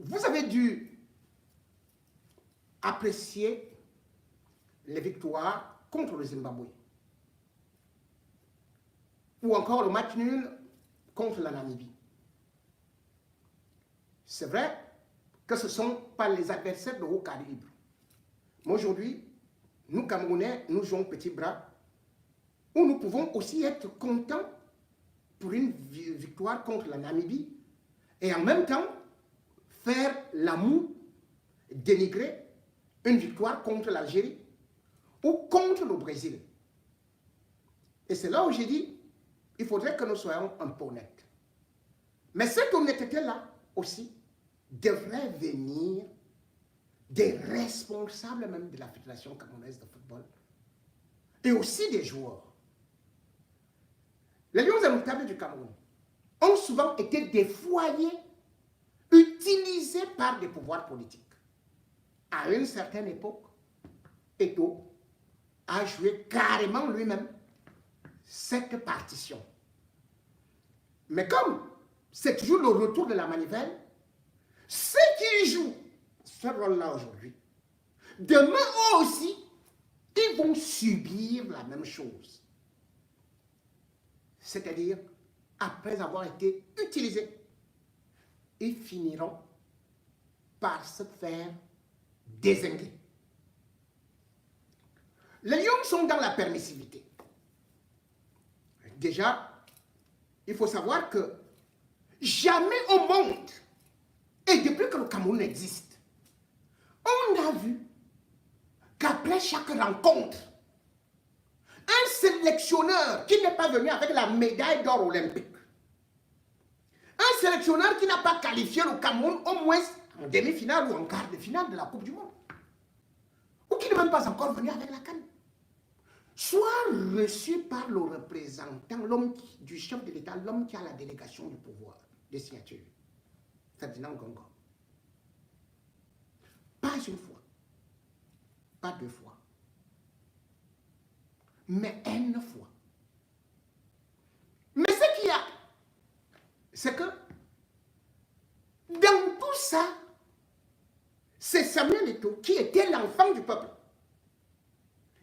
Vous avez dû apprécier les victoires contre le Zimbabwe. Ou encore le match nul contre la Namibie. C'est vrai que ce ne sont pas les adversaires de haut calibre. Mais aujourd'hui, nous Camerounais, nous jouons petit bras, où nous pouvons aussi être contents pour une victoire contre la Namibie et en même temps faire l'amour, dénigrer une victoire contre l'Algérie ou contre le Brésil. Et c'est là où j'ai dit, il faudrait que nous soyons un peu honnêtes. Mais cette honnêteté-là aussi devrait venir des responsables même de la Fédération camerounaise de football et aussi des joueurs. Les Lions indomptables du Cameroun ont souvent été des foyers utilisés par des pouvoirs politiques. À une certaine époque, Eto'o a joué carrément lui-même cette partition. Mais comme c'est toujours le retour de la manivelle, ceux qui jouent ce rôle-là aujourd'hui, demain eux aussi, ils vont subir la même chose. C'est-à-dire, après avoir été utilisés, ils finiront par se faire dézinguer. Les Lions sont dans la permissivité. Déjà, il faut savoir que jamais au monde, et depuis que le Cameroun existe, on a vu qu'après chaque rencontre, un sélectionneur qui n'est pas venu avec la médaille d'or olympique, un sélectionneur qui n'a pas qualifié le Cameroun au moins en demi-finale ou en quart de finale de la Coupe du Monde, ou qui n'est même pas encore venu avec la CAN, soit reçu par le représentant, l'homme du chef de l'État, l'homme qui a la délégation du pouvoir, des signatures, Ferdinand Gongo. Pas une fois, pas deux fois, mais une fois. Mais ce qu'il y a, c'est que dans tout ça, c'est Samuel Eto'o qui était l'enfant du peuple,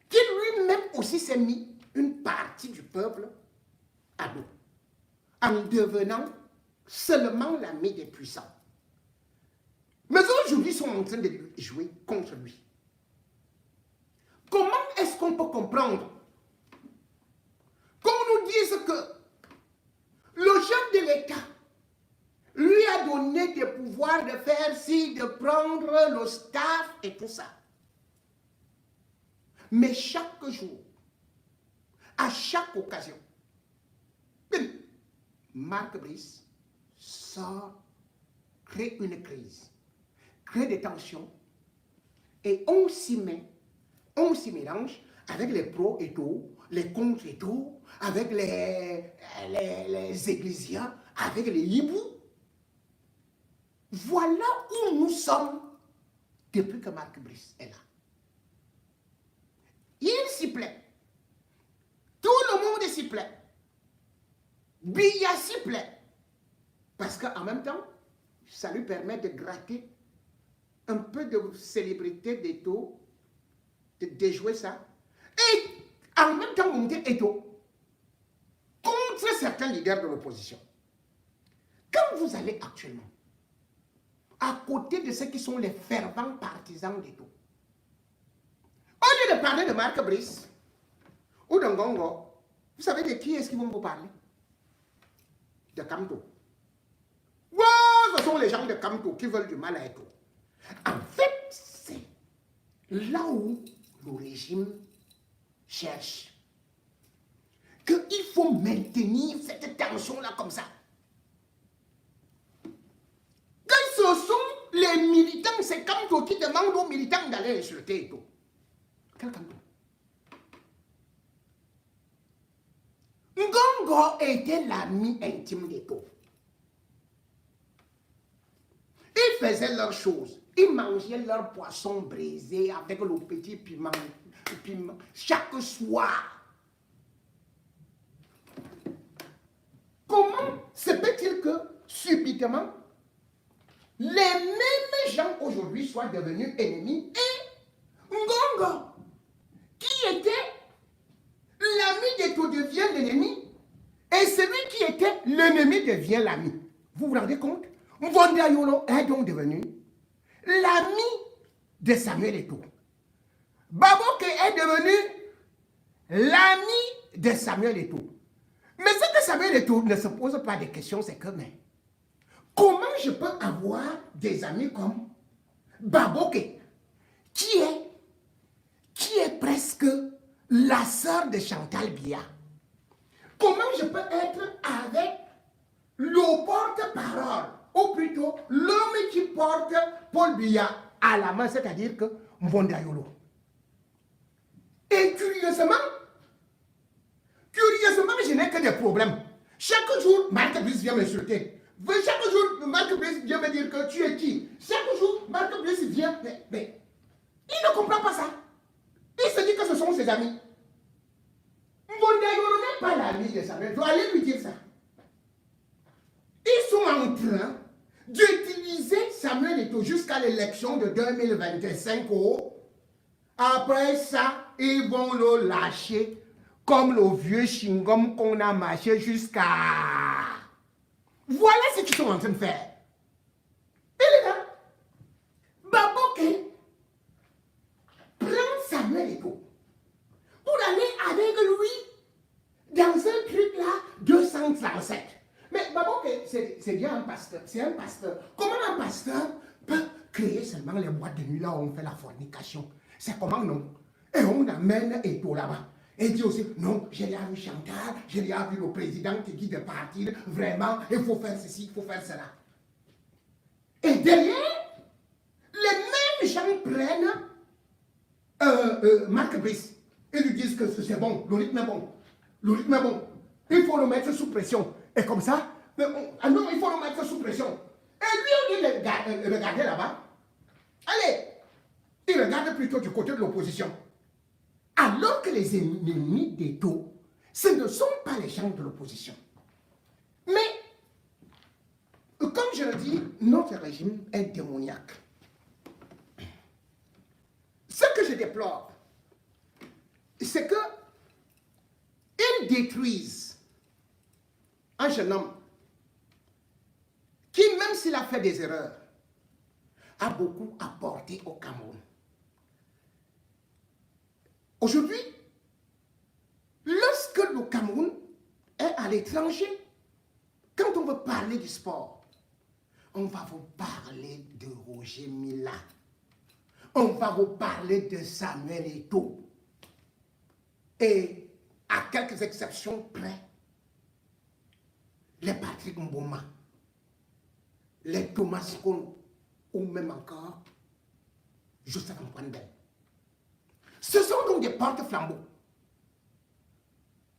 qui lui-même aussi s'est mis une partie du peuple à dos, en devenant seulement l'ami des puissants. Mais aujourd'hui, ils sont en train de jouer contre lui. Comment est-ce qu'on peut comprendre qu'on nous dise que le chef de l'État lui a donné des pouvoirs de faire ci, de prendre le staff et tout ça. Mais chaque jour, à chaque occasion, Marc Brice sort, crée une crise, crée des tensions, et on s'y met, on s'y mélange avec les pro-Eto'o, les contre-Eto'o, avec les églisiens, avec les hiboux. Voilà où nous sommes depuis que Marc Brice est là. Il s'y plaît. Tout le monde s'y plaît. Biya s'y plaît. Parce qu'en même temps, ça lui permet de gratter un peu de célébrité d'Eto'o, de déjouer ça. Et en même temps, monter Eto'o contre certains leaders de l'opposition. Quand vous allez actuellement à côté de ceux qui sont les fervents partisans d'Eto'o, au lieu de parler de Marc Brice ou de Ngongo, vous savez de qui est-ce qu'ils vont vous parler? De Kamto. Ce sont les gens de Kamto qui veulent du mal à Eto'o. En fait, c'est là où le régime cherche qu'il faut maintenir cette tension-là comme ça. Que ce sont les militants, c'est Kamto qui demandent aux militants d'aller insulter Eto'o. Quel Kamto? Ngongo était l'ami intime d'Eto'o. Ils faisaient leurs choses. Ils mangeaient leur poisson brisé avec le petit piment chaque soir. Comment se peut-il que, subitement, les mêmes gens aujourd'hui soient devenus ennemis et Ngongo, qui était l'ami d'Eto devient l'ennemi et celui qui était l'ennemi devient l'ami. Vous vous rendez compte? Mvonda Yolo est donc devenu l'ami de Samuel Eto'o. Baboke est devenu l'ami de Samuel Eto'o. Mais ce que Samuel Eto'o ne se pose pas de questions, c'est que, mais, comment je peux avoir des amis comme Baboke, qui est presque la sœur de Chantal Biya? Comment je peux être avec le porte-parole, ou plutôt l'homme qui porte Paul Biya à la main, c'est-à-dire que Mvonda Yolo? Et curieusement, je n'ai que des problèmes. Chaque jour, Marc Brice vient m'insulter. Chaque jour, Marc Brice vient me dire que tu es qui. Chaque jour, Marc Brice vient. Mais il ne comprend pas ça. Il se dit que ce sont ses amis. Mvonda Yolo n'est pas l'ami de Samuel. Il faut aller lui dire ça. Ils sont en train d'utiliser Samuel Eto'o jusqu'à l'élection de 2025. Après ça, ils vont le lâcher comme le vieux chewing-gum qu'on a mâché jusqu'à... Voilà ce qu'ils sont en train de faire. Il est là. Baboke prend Samuel Eto'o pour aller avec lui dans un truc là, 237. Mais Baboke, c'est bien un pasteur. C'est un pasteur. Comment un pasteur peut créer seulement les boîtes de nuit là où on fait la fornication? C'est comment non? Et on amène Eto'o là-bas. Et dit aussi, non, j'ai déjà vu Chantal, j'ai déjà vu le président qui dit de partir, vraiment, il faut faire ceci, il faut faire cela. Et derrière, les mêmes gens prennent Marc Brice et lui disent que c'est bon, le rythme est bon, le rythme est bon, il faut le mettre sous pression. Et comme ça, non, il faut le mettre sous pression. Et lui, au lieu de regarder là-bas, allez, il regarde plutôt du côté de l'opposition. Alors que les ennemis d'Eto'o, ce ne sont pas les gens de l'opposition. Mais, comme je le dis, notre régime est démoniaque. Ce que je déplore, c'est qu'ils détruisent un jeune homme qui, même s'il a fait des erreurs, a beaucoup apporté au Cameroun. Aujourd'hui, lorsque le Cameroun est à l'étranger, quand on veut parler du sport, on va vous parler de Roger Mila. On va vous parler de Samuel Eto'o. Et à quelques exceptions près, les Patrick Mboma, les Thomas Kono, ou même encore Joseph Mkwandel. Ce sont donc des porte-flambeaux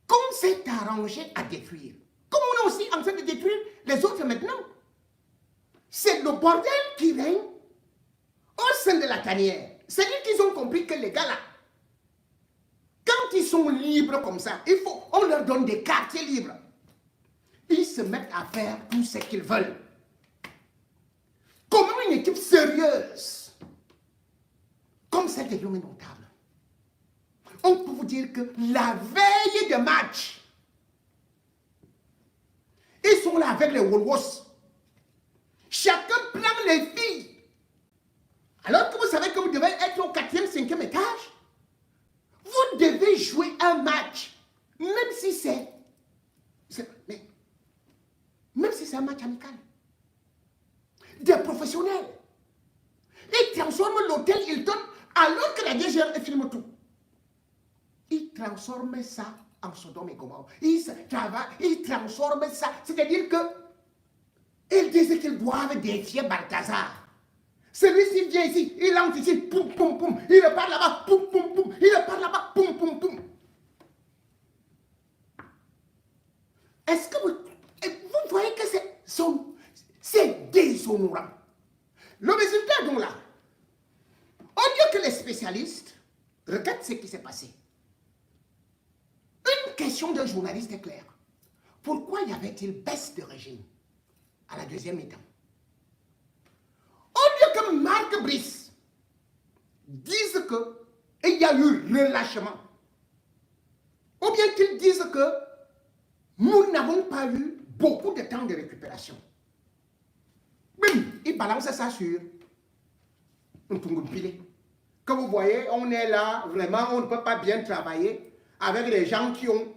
qu'on s'est arrangé à détruire. Comme on est aussi en train de détruire les autres maintenant. C'est le bordel qui règne au sein de la tanière. C'est-à-dire qu'ils ont compris que les gars là, quand ils sont libres comme ça, on leur donne des quartiers libres. Ils se mettent à faire tout ce qu'ils veulent. Comment une équipe sérieuse, comme cette est notable, on peut vous dire que la veille de match, ils sont là avec les Wolwos. Chacun prend les filles. Alors que vous savez que vous devez être au 4e, 5e étage, vous devez jouer un match, même si c'est un match amical. Des professionnels. Ils transforment l'hôtel Hilton alors que la DGR filme tout. Ils transforment ça en Sodome et Gomorrhe. Ils transforment ça. C'est-à-dire que ils disent qu'ils boivent des fiers Balthazar. Celui-ci vient ici, il entre ici, poum, poum, poum. Il repart là-bas, poum, poum, poum. Il repart là-bas, poum, poum, poum. Est-ce que vous voyez que c'est déshonorant? Le résultat donc là, au lieu que les spécialistes regardent ce qui s'est passé, une question d'un journaliste est claire. Pourquoi y avait-il baisse de régime à la deuxième mi-temps? Marc Brice disent qu'il y a eu relâchement, ou bien qu'ils disent que nous n'avons pas eu beaucoup de temps de récupération. Bim, ils balancent ça sur un Tungumpile. Comme vous voyez, on est là, vraiment, on ne peut pas bien travailler avec les gens qui ont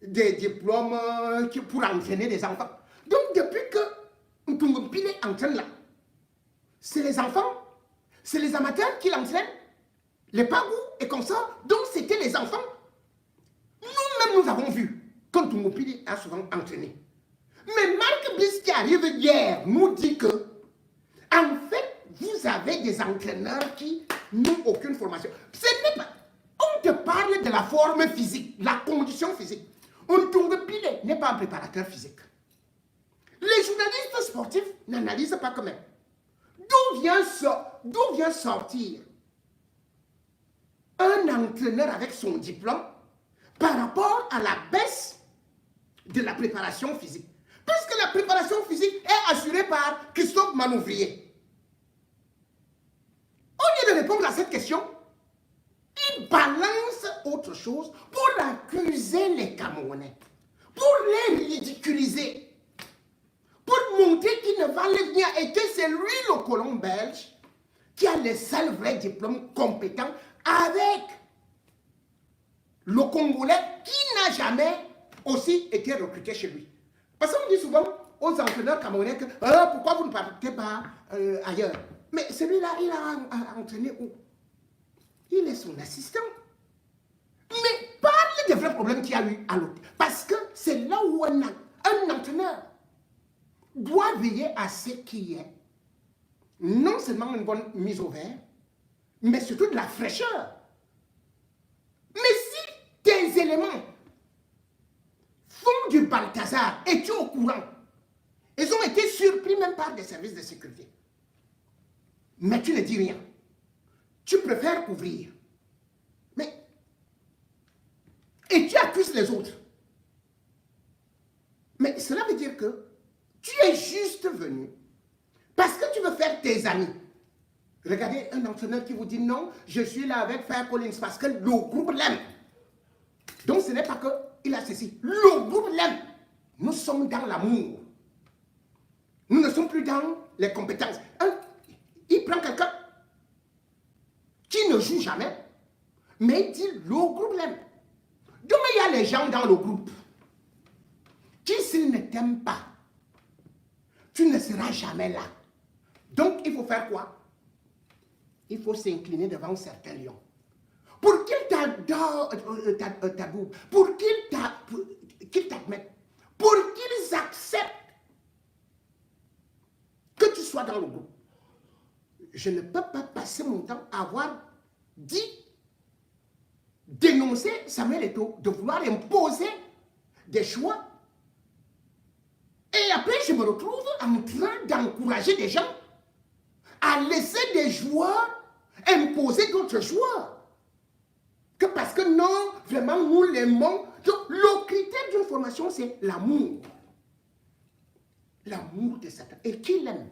des diplômes pour entraîner des enfants. Donc, depuis que Tungumpile entraîne là, c'est les enfants, c'est les amateurs qui l'entraînent, les pagous et comme ça. Donc, c'était les enfants. Nous-mêmes, nous avons vu quand Tungumpile a souvent entraîné. Mais Marc Brice qui arrive hier nous dit que, en fait, vous avez des entraîneurs qui n'ont aucune formation. Ce n'est pas. On te parle de la forme physique, la condition physique. Un Tungumpile n'est pas un préparateur physique. Les journalistes sportifs n'analysent pas quand même. D'où vient sortir un entraîneur avec son diplôme par rapport à la baisse de la préparation physique? Puisque la préparation physique est assurée par Christophe Manouvrier. Au lieu de répondre à cette question, il balance autre chose pour accuser les Camerounais, pour les ridiculiser, pour montrer qu'ils ne valent rien et que c'est lui le colon belge qui a le seul vrai diplôme compétent avec le Congolais qui n'a jamais aussi été recruté chez lui. Parce qu'on dit souvent aux entraîneurs camerounais que pourquoi vous ne partez pas ailleurs? Mais celui-là, il a entraîné où? Il est son assistant. Mais parle des vrais problèmes qu'il y a eu à l'autre. Parce que c'est là où un entraîneur doit veiller à ce qu'il y ait non seulement une bonne mise au vert, mais surtout de la fraîcheur. Mais si tes éléments font du Balthazar, es-tu au courant? Ils ont été surpris même par des services de sécurité. Mais tu ne dis rien. Tu préfères couvrir. Mais, et tu accuses les autres. Mais cela veut dire que tu es juste venu parce que tu veux faire tes amis. Regardez un entraîneur qui vous dit non, je suis là avec Frère Collins parce que le groupe l'aime. Donc ce n'est pas qu'il a ceci. Le groupe l'aime. Nous sommes dans l'amour. Nous ne sommes plus dans les compétences. Il prend quelqu'un qui ne joue jamais, mais il dit le groupe l'aime. Donc il y a les gens dans le groupe qui, s'ils ne t'aiment pas, tu ne seras jamais là. Donc il faut faire quoi? Il faut s'incliner devant certains lions. Pour qu'ils t'adoubent, pour qu'ils t'admettent, pour qu'ils acceptent que tu sois dans le groupe. Je ne peux pas passer mon temps à avoir dénoncé Samuel Eto'o, de vouloir imposer des choix. Et après, je me retrouve en train d'encourager des gens à laisser des joueurs imposer d'autres joueurs. Que parce que non, vraiment, nous l'aimons. Le critère d'une formation, c'est l'amour. L'amour de Satan. Et qui l'aime?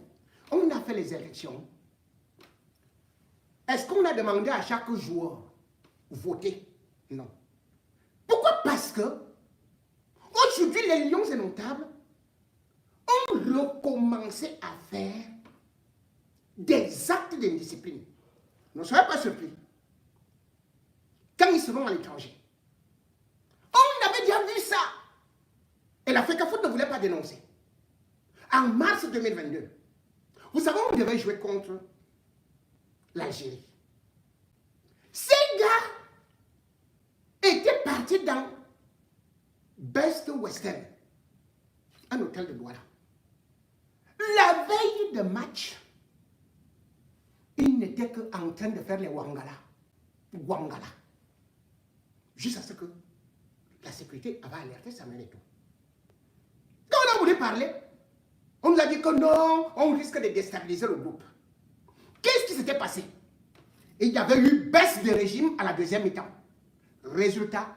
On a fait les élections. Est-ce qu'on a demandé à chaque joueur voter? Non. Pourquoi? Parce que aujourd'hui, les lions indomptables ont recommencé à faire des actes d'indiscipline. Ne soyez pas surpris. Quand ils seront à l'étranger. On avait déjà vu ça. Et la FECAFOOT ne voulait pas dénoncer. En mars 2022, vous savez, on devait jouer contre l'Algérie. Ces gars étaient partis dans Best Western, un hôtel de Douala. La veille de match, ils n'étaient qu'en train de faire les Wangala. Jusqu'à ce que la sécurité avait alerté Samuel Eto'o. Quand on a voulu parler, on nous a dit que non, on risque de déstabiliser le groupe. Qu'est-ce qui s'était passé? Il y avait eu baisse de régime à la deuxième mi-temps. Résultat,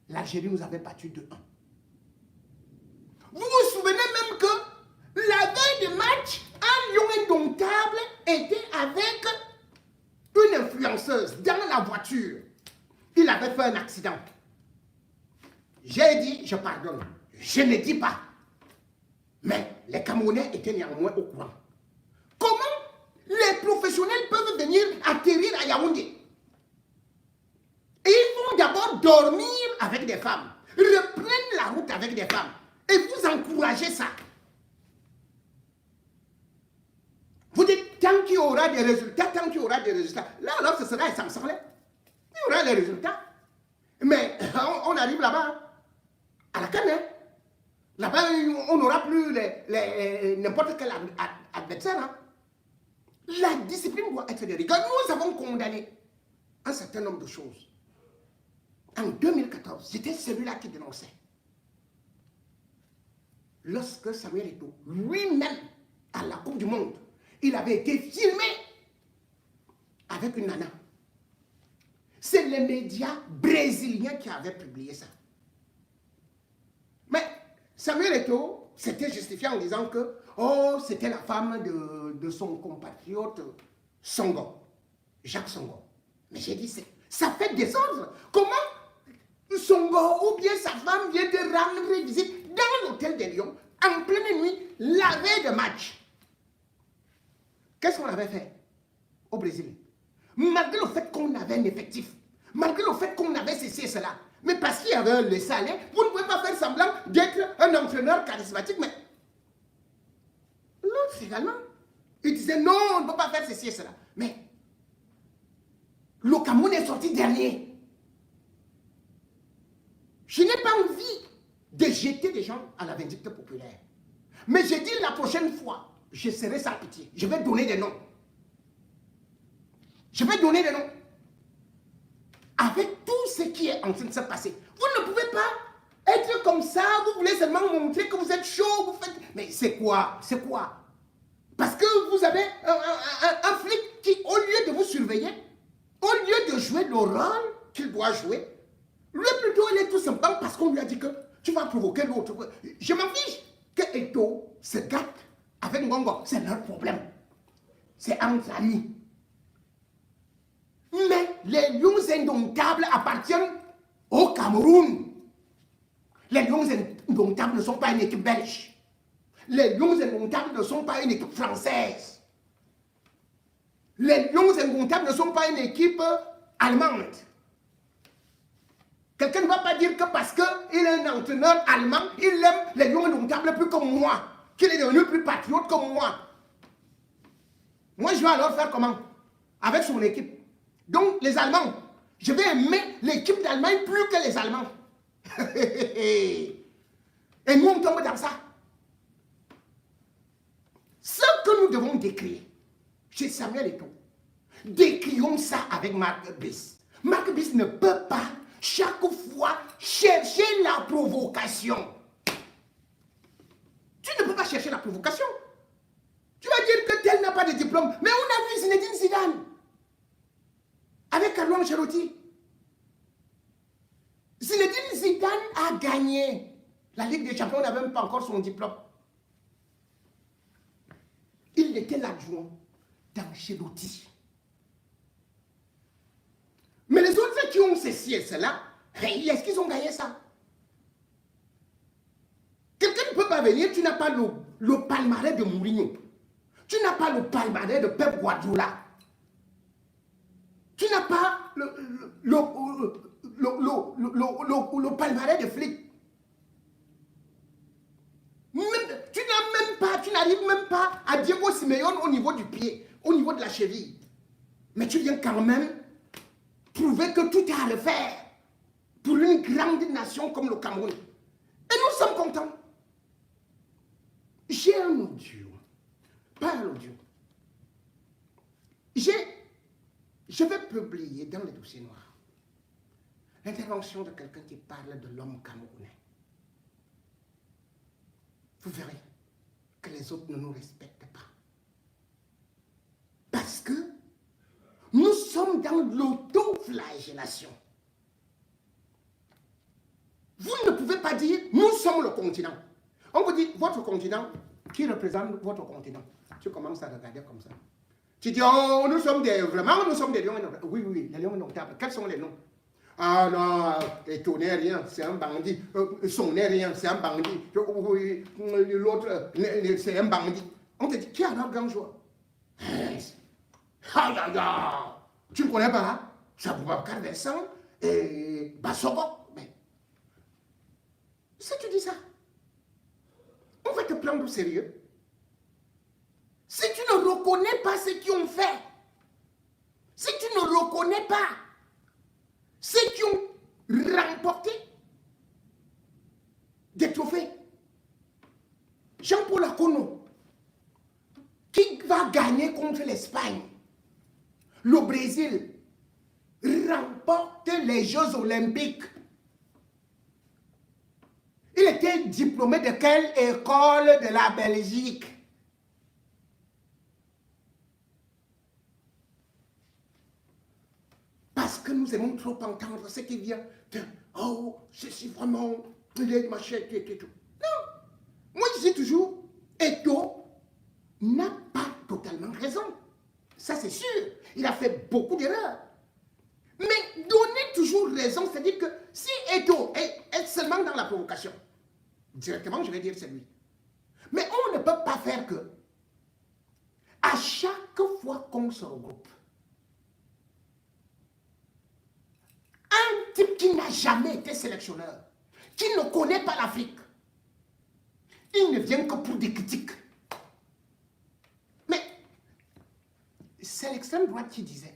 l'Algérie nous avait battu 2-1. Vous vous souvenez même que la veille du match, un lion indomptable était avec danseuse dans la voiture, il avait fait un accident. J'ai dit, je pardonne. Je ne dis pas. Mais les Camerounais étaient néanmoins au courant. Comment les professionnels peuvent venir atterrir à Yaoundé? Et ils vont d'abord dormir avec des femmes, reprendre la route avec des femmes. Et vous encouragez ça. Vous dites, tant qu'il y aura des résultats, tant qu'il y aura des résultats. Là, alors, ce sera essentiel. Il y aura les résultats. Mais on arrive là-bas, à la canne. Là-bas, on n'aura plus n'importe quel adversaire. Hein. La discipline doit être de rigueur. Nous avons condamné un certain nombre de choses. En 2014, j'étais celui-là qui dénonçait. Lorsque Samuel Eto'o, lui-même, à la Coupe du Monde, il avait été filmé avec une nana. C'est les médias brésiliens qui avaient publié ça. Mais Samuel Eto'o s'était justifié en disant que c'était la femme de son compatriote Songo, Jacques Songo. Mais j'ai dit, ça fait désordre. Comment Songo ou bien sa femme vient de rendre visite dans l'hôtel des Lions en pleine nuit, la veille de match? Qu'est-ce qu'on avait fait au Brésil? Malgré le fait qu'on avait un effectif, malgré le fait qu'on avait ceci et cela, mais parce qu'il y avait le salaire, vous ne pouvez pas faire semblant d'être un entraîneur charismatique, mais l'autre également, il disait non, on ne peut pas faire ceci et cela. Mais le Cameroun est sorti dernier. Je n'ai pas envie de jeter des gens à la vindicte populaire. Mais j'ai dit la prochaine fois, je serai sans pitié. Je vais donner des noms. Je vais donner des noms. Avec tout ce qui est en train de se passer. Vous ne pouvez pas être comme ça, vous voulez seulement montrer que vous êtes chaud, vous faites... Mais c'est quoi? C'est quoi? Parce que vous avez un flic qui, au lieu de vous surveiller, au lieu de jouer le rôle qu'il doit jouer, lui plutôt il est tout simplement parce qu'on lui a dit que tu vas provoquer l'autre. Je m'en fiche que Eto'o se gâte avec Ngongo, c'est leur problème. C'est entre amis. Mais les Lions indomptables appartiennent au Cameroun. Les Lions indomptables ne sont pas une équipe belge. Les Lions indomptables ne sont pas une équipe française. Les Lions indomptables ne sont pas une équipe allemande. Quelqu'un ne va pas dire que parce qu'il est un entraîneur allemand, il aime les Lions indomptables plus comme moi, qu'il est devenu plus patriote comme moi. Moi, je vais alors faire comment? Avec son équipe. Donc, les Allemands, je vais aimer l'équipe d'Allemagne plus que les Allemands. Et nous, on tombe dans ça. Ce que nous devons décrire chez Samuel Eto'o, décrions ça avec Marc Brice. Marc Brice ne peut pas chaque fois chercher la provocation. Tu ne peux pas chercher la provocation. Tu vas dire que tel n'a pas de diplôme. Mais on a vu Zinedine Zidane avec Carlo Ancelotti. Zinedine Zidane a gagné la Ligue des Champions, on n'avait même pas encore son diplôme. Il était l'adjoint d'Ancelotti. Mais les autres qui ont ceci et cela, est-ce qu'ils ont gagné ça? Quelqu'un ne peut pas venir, tu n'as pas le palmarès de Mourinho. Tu n'as pas le palmarès de Pep Guardiola. Tu n'as pas le palmarès de Flick. Tu n'arrives même pas à Diego Simeone au niveau du pied, au niveau de la cheville. Mais tu viens quand même prouver que tout est à refaire pour une grande nation comme le Cameroun. Et nous sommes contents. J'ai un audio, pas un audio. Je vais publier dans le dossier noir l'intervention de quelqu'un qui parle de l'homme camerounais. Vous verrez que les autres ne nous respectent pas. Parce que nous sommes dans l'autoflagellation. Vous ne pouvez pas dire, nous sommes le continent. On vous dit, votre continent, qui représente votre continent? Tu commences à regarder comme ça. Tu dis, oh, nous sommes des lions indomptables. Oui, oui, les lions indomptables. Quels sont les noms? Ah non, Eto n'est rien, c'est un bandit. Son n'est rien, c'est un bandit. L'autre, c'est un bandit. On te dit, qui a alors grand joie? Aïe, aïe, aïe. Tu ne connais pas, hein? C'est Boubacar Vincent et Bassoko. Mais, si tu dis ça, on va te prendre au sérieux. Si tu ne reconnais pas ce qu'ils ont fait, si tu ne reconnais pas ceux qui ont remporté des trophées, Jean-Paul Akono, qui va gagner contre l'Espagne, le Brésil remporte les Jeux Olympiques. Il était diplômé de quelle école de la Belgique? Parce que nous aimons trop entendre ce qui vient de « Oh, je suis vraiment les machettes et tout. » Non. Moi, je dis toujours, Eto'o n'a pas totalement raison. Ça, c'est sûr. Il a fait beaucoup d'erreurs. Mais donner toujours raison, c'est-à-dire que si Eto'o est seulement dans la provocation, directement, je vais dire c'est lui. Mais on ne peut pas faire que, à chaque fois qu'on se regroupe, un type qui n'a jamais été sélectionneur, qui ne connaît pas l'Afrique, il ne vient que pour des critiques. Mais c'est l'extrême droite qui disait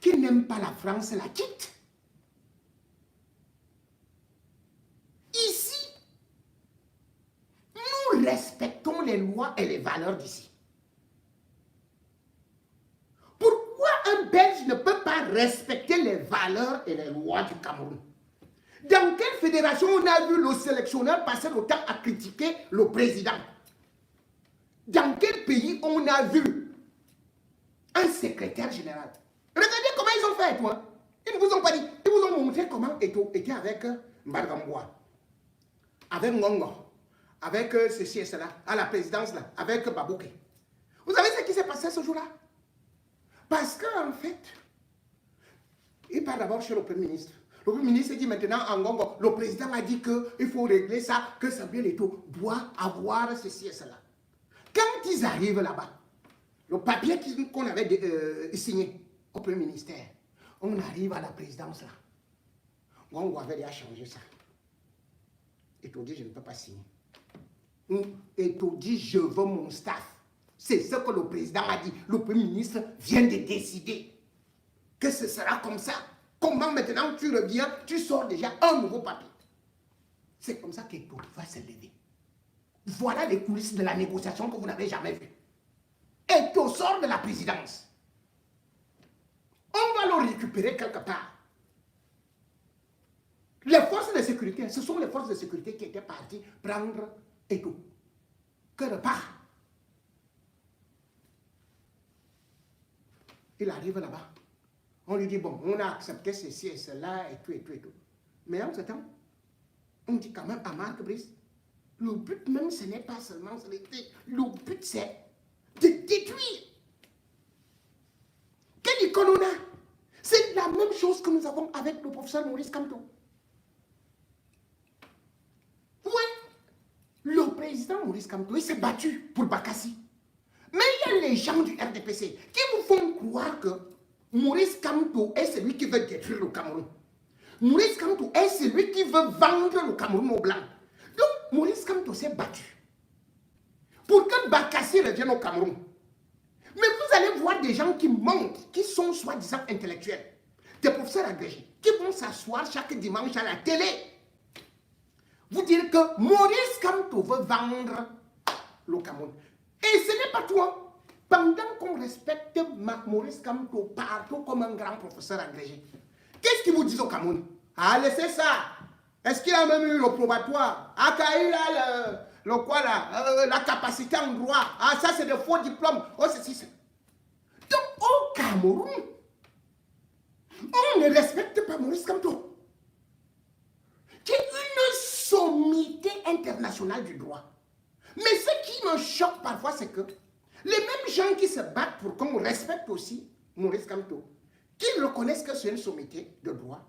qu'il n'aime pas la France, la quitte. Ici, nous respectons les lois et les valeurs d'ici. Pourquoi un Belge ne peut pas respecter les valeurs et les lois du Cameroun? Dans quelle fédération on a vu le sélectionneur passer le temps à critiquer le président? Dans quel pays on a vu un secrétaire général? Regardez comment ils ont fait, toi. Ils ne vous ont pas dit. Ils vous ont montré comment Eto'o était avec Mbargamboa, avec Ngongo, avec ceci et cela, à la présidence, là, avec Babouké. Vous savez ce qui s'est passé ce jour-là? Parce qu'en fait, il part d'abord chez le Premier ministre. Le Premier ministre dit maintenant en Ngongo, le président a dit qu'il faut régler ça, que Samuel Eto'o doit avoir ceci et cela. Quand ils arrivent là-bas, le papier qu'on avait signé au Premier ministère, on arrive à la présidence là. Ngongo avait déjà changé ça. Eto'o dit je ne peux pas signer. Eto'o dit je veux mon staff. C'est ce que le président a dit. Le Premier ministre vient de décider que ce sera comme ça. Comment maintenant tu reviens, tu sors déjà un nouveau papier. C'est comme ça qu'Eto'o va se lever. Voilà les coulisses de la négociation que vous n'avez jamais vues. Eto'o sort de la présidence. On va le récupérer quelque part. Les forces de sécurité, ce sont les forces de sécurité qui étaient parties prendre Eto'o. Que repart. Il arrive là-bas. On lui dit, bon, on a accepté ceci et cela, et tout, et tout, et tout. Mais en ce temps, on dit quand même à Marc Brice, le but même, ce n'est pas seulement, le but, c'est de détruire. Quelle icône on a? C'est la même chose que nous avons avec le professeur Maurice Kamto. Oui, le président Maurice Kamto, il s'est battu pour Bakassi. Mais il y a les gens du RDPC qui vous font croire que Maurice Kamto est celui qui veut détruire le Cameroun. Maurice Kamto est celui qui veut vendre le Cameroun aux Blancs. Donc, Maurice Kamto s'est battu pour que Bakassi revienne au Cameroun. Mais vous allez voir des gens qui montent, qui sont soi-disant intellectuels, des professeurs agrégés, qui vont s'asseoir chaque dimanche à la télé, vous dire que Maurice Kamto veut vendre le Cameroun. Et ce n'est pas toi. Pendant qu'on respecte Maurice Kamto partout comme un grand professeur agrégé, qu'est-ce qu'ils vous disent au Cameroun? Ah, laissez ça. Est-ce qu'il a même eu le probatoire? Ah, il a le quoi là? La capacité en droit. Ah, ça c'est de faux diplômes. Oh, c'est. Donc, au Cameroun, on ne respecte pas Maurice Kamto, qui est une sommité internationale du droit. Mais ce qui me choque parfois, c'est que Les mêmes gens qui se battent pour qu'on respecte aussi Maurice Kamto, qui reconnaissent que c'est une sommité de droit,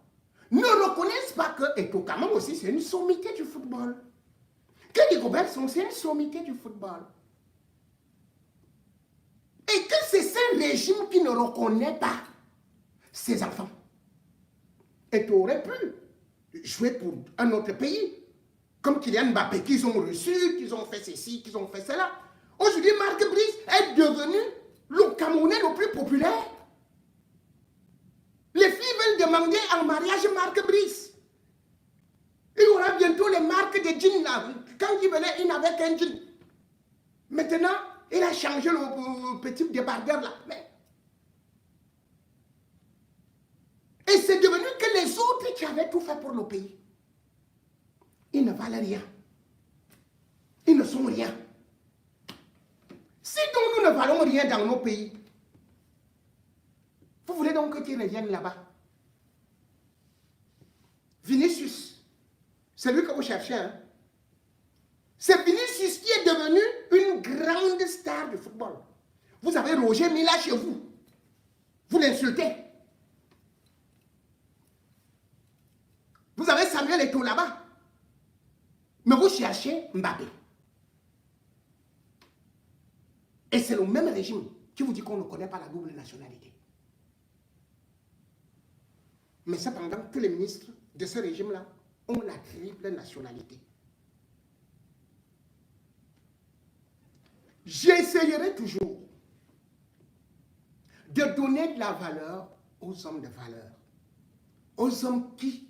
ne reconnaissent pas que Eto'o Kamang aussi c'est une sommité du football. Que les Gobert sont c'est une sommité du football. Et que c'est ce régime qui ne reconnaît pas ses enfants. Eto'o aurait pu jouer pour un autre pays, comme Kylian Mbappé, qu'ils ont reçu, qu'ils ont fait ceci, qu'ils ont fait cela. Aujourd'hui, Marc Brice est devenu le Camerounais le plus populaire. Les filles veulent demander en mariage Marc Brice. Il y aura bientôt les marques de jeans là. Quand il venait, il n'avait qu'un jean. Maintenant, il a changé le petit débardeur là. Mais... Et c'est devenu que les autres qui avaient tout fait pour le pays, ils ne valent rien. Ils ne sont rien. Si donc nous ne valons rien dans nos pays, vous voulez donc qu'ils reviennent là-bas? Vinicius, c'est lui que vous cherchez, hein? C'est Vinicius qui est devenu une grande star du football. Vous avez Roger Mila chez vous. Vous l'insultez. Vous avez Samuel Eto'o là-bas. Mais vous cherchez Mbappé. Et c'est le même régime qui vous dit qu'on ne connaît pas la double nationalité. Mais cependant, tous les ministres de ce régime-là ont la triple nationalité. J'essayerai toujours de donner de la valeur aux hommes de valeur, aux hommes qui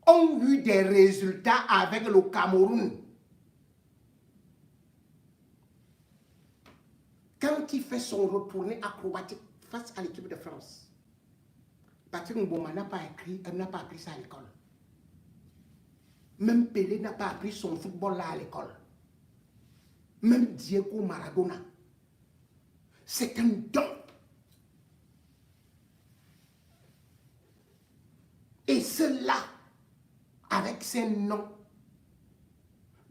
ont eu des résultats avec le Cameroun. Quand il fait son retourné acrobatique face à l'équipe de France, Patrick Mboma n'a pas appris ça à l'école. Même Pelé n'a pas appris son football là à l'école. Même Diego Maradona. C'est un don. Et ceux-là, avec ces noms,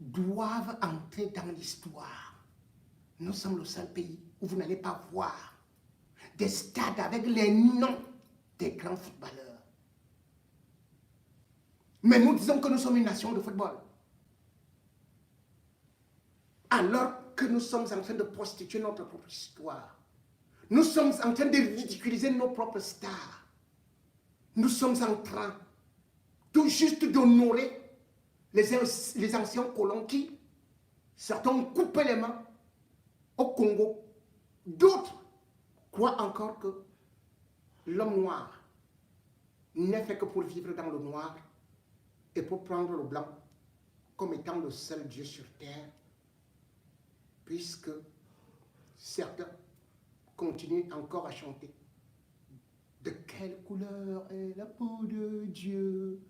doivent entrer dans l'histoire. Nous sommes le seul pays où vous n'allez pas voir des stades avec les noms des grands footballeurs. Mais nous disons que nous sommes une nation de football. Alors que nous sommes en train de prostituer notre propre histoire. Nous sommes en train de ridiculiser nos propres stars. Nous sommes en train tout juste d'honorer les anciens colons qui, certains ont coupé les mains au Congo. D'autres croient encore que l'homme noir n'est fait que pour vivre dans le noir et pour prendre le blanc comme étant le seul Dieu sur terre, puisque certains continuent encore à chanter. De quelle couleur est la peau de Dieu?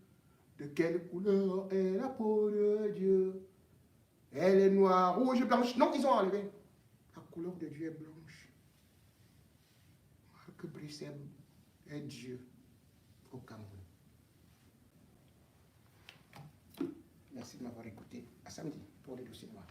De quelle couleur est la peau de Dieu? Elle est noire, rouge, blanche. Non, ils ont enlevé. La couleur de Dieu est blanche. Marc Brice est Dieu au Cameroun. Merci de m'avoir écouté. À samedi pour les dossiers noirs.